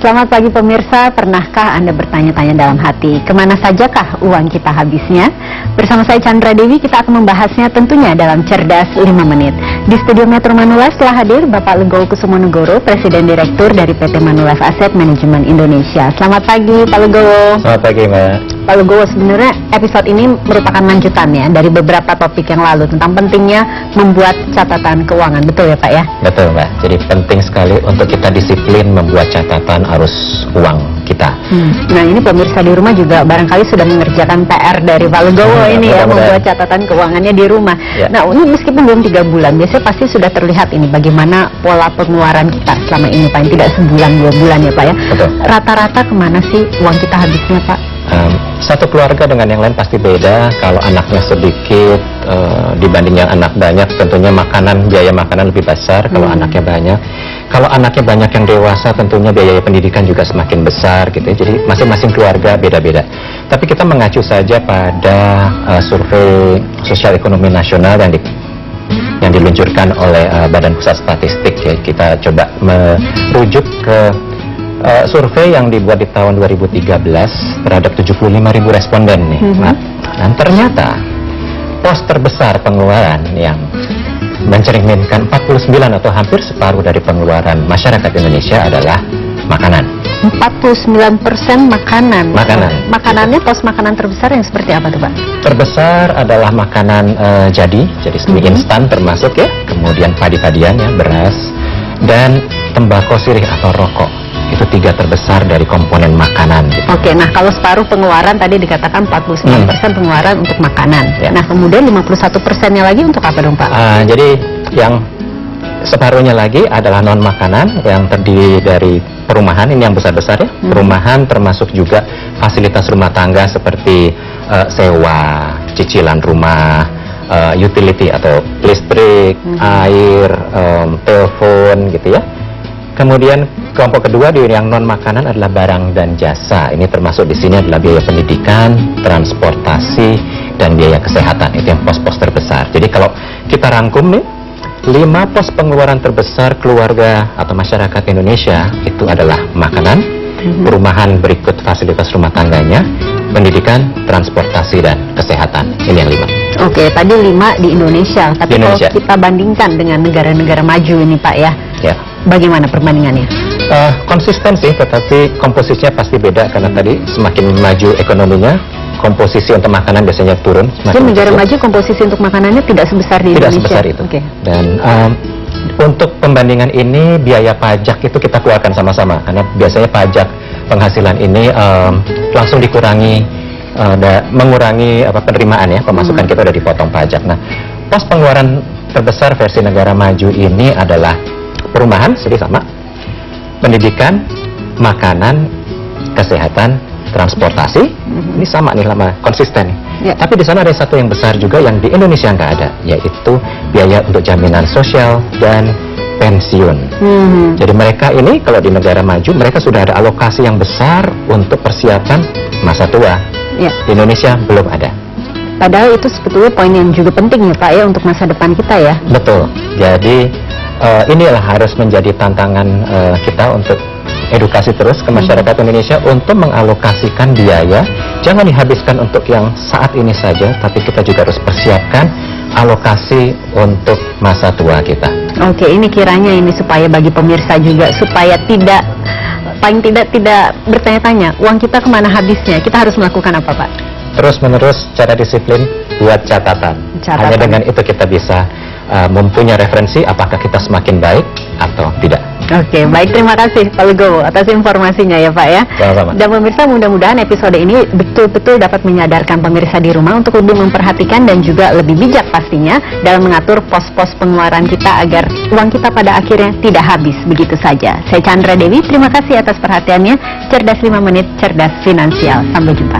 Selamat pagi pemirsa, pernahkah Anda bertanya-tanya dalam hati, kemana sajakah uang kita habisnya? Bersama saya Chandra Dewi, kita akan membahasnya tentunya dalam Cerdas 5 Menit. Di studio Metro Manulife telah hadir Bapak Legowo Kusumonegoro, Presiden Direktur dari PT Manulife Asset Management Indonesia. Selamat pagi Pak Legowo. Selamat pagi Mbak. Pak Legowo, sebenarnya episode ini merupakan lanjutannya dari beberapa topik yang lalu tentang pentingnya membuat catatan keuangan, betul ya Pak ya? Betul Mbak, jadi penting sekali untuk kita disiplin membuat catatan arus uang kita. Nah ini pemirsa di rumah juga barangkali sudah mengerjakan PR dari Pak Legowo ini ya, membuat catatan keuangannya di rumah. Ya. Nah ini meskipun belum 3 bulan, biasanya pasti sudah terlihat ini bagaimana pola pengeluaran kita selama ini paling tidak sebulan 2 bulan ya Pak ya. Betul. Rata-rata kemana sih uang kita habisnya Pak? Satu keluarga dengan yang lain pasti beda. Kalau anaknya sedikit dibanding yang anak banyak, tentunya biaya makanan lebih besar kalau anaknya banyak. Kalau anaknya banyak yang dewasa, tentunya biaya pendidikan juga semakin besar gitu ya. Jadi masing-masing keluarga beda-beda. Tapi kita mengacu saja pada survei sosial ekonomi nasional yang diluncurkan oleh Badan Pusat Statistik ya. Kita coba merujuk ke survei yang dibuat di tahun 2013 terhadap 75.000 responden nih. Dan ternyata pos terbesar pengeluaran yang mencerminkan 49 atau hampir separuh dari pengeluaran masyarakat Indonesia adalah makanan. 49% makanan. Makanannya pos makanan terbesar yang seperti apa tuh Pak? Terbesar adalah makanan jadi mie instan termasuk ya, kemudian padi-padian ya, beras, dan tembakau sirih atau rokok. Itu 3 terbesar dari komponen makanan gitu. Oke, nah kalau separuh pengeluaran tadi dikatakan 49% pengeluaran untuk makanan. Ya. Nah kemudian 51%-nya lagi untuk apa dong Pak? Jadi yang separuhnya lagi adalah non makanan yang terdiri dari perumahan, ini yang besar-besar ya. Perumahan termasuk juga fasilitas rumah tangga seperti sewa, cicilan rumah, utility atau listrik, air, telepon gitu ya. Kemudian kelompok kedua di yang non makanan adalah barang dan jasa. Ini termasuk di sini adalah biaya pendidikan, transportasi, dan biaya kesehatan. Itu yang pos-pos terbesar. Jadi kalau kita rangkum nih, 5 pos pengeluaran terbesar keluarga atau masyarakat Indonesia itu adalah makanan, perumahan berikut fasilitas rumah tangganya, pendidikan, transportasi, dan kesehatan. Ini yang 5. Oke, tadi 5 di Indonesia. Tapi kalau kita bandingkan dengan negara-negara maju ini Pak ya, bagaimana perbandingannya? Konsisten sih, tetapi komposisinya pasti beda karena tadi semakin maju ekonominya, komposisi untuk makanan biasanya turun. Jadi negara maju komposisi untuk makanannya tidak sebesar di Indonesia? Tidak sebesar itu. Dan untuk pembandingan ini biaya pajak itu kita keluarkan sama-sama karena biasanya pajak penghasilan ini langsung dikurangi, mengurangi penerimaan ya, pemasukan kita udah dipotong pajak. Nah, pos pengeluaran terbesar versi negara maju ini adalah perumahan, sama, pendidikan, makanan, kesehatan, transportasi. Ini sama nih, lama konsisten nih. Ya. Tapi di sana ada satu yang besar juga yang di Indonesia nggak ada, yaitu biaya untuk jaminan sosial dan pensiun. Jadi mereka ini kalau di negara maju mereka sudah ada alokasi yang besar untuk persiapan masa tua. Di Indonesia belum ada. Padahal itu sebetulnya poin yang juga penting ya Pak ya untuk masa depan kita ya. Betul. Jadi inilah harus menjadi tantangan kita untuk edukasi terus ke masyarakat Indonesia untuk mengalokasikan biaya. Jangan dihabiskan untuk yang saat ini saja, tapi kita juga harus persiapkan alokasi untuk masa tua kita. Oke, ini kiranya ini supaya bagi pemirsa juga supaya paling tidak bertanya-tanya uang kita kemana habisnya. Kita harus melakukan apa Pak? Terus-menerus secara disiplin buat catatan. Hanya dengan itu kita bisa mempunyai referensi apakah kita semakin baik atau tidak. Oke, baik, terima kasih Pak Legowo atas informasinya ya Pak ya. Sama-sama. Dan pemirsa, mudah-mudahan episode ini betul-betul dapat menyadarkan pemirsa di rumah untuk lebih memperhatikan dan juga lebih bijak pastinya dalam mengatur pos-pos pengeluaran kita agar uang kita pada akhirnya tidak habis begitu saja. Saya Chandra Dewi, terima kasih atas perhatiannya. Cerdas 5 Menit, Cerdas Finansial. Sampai jumpa.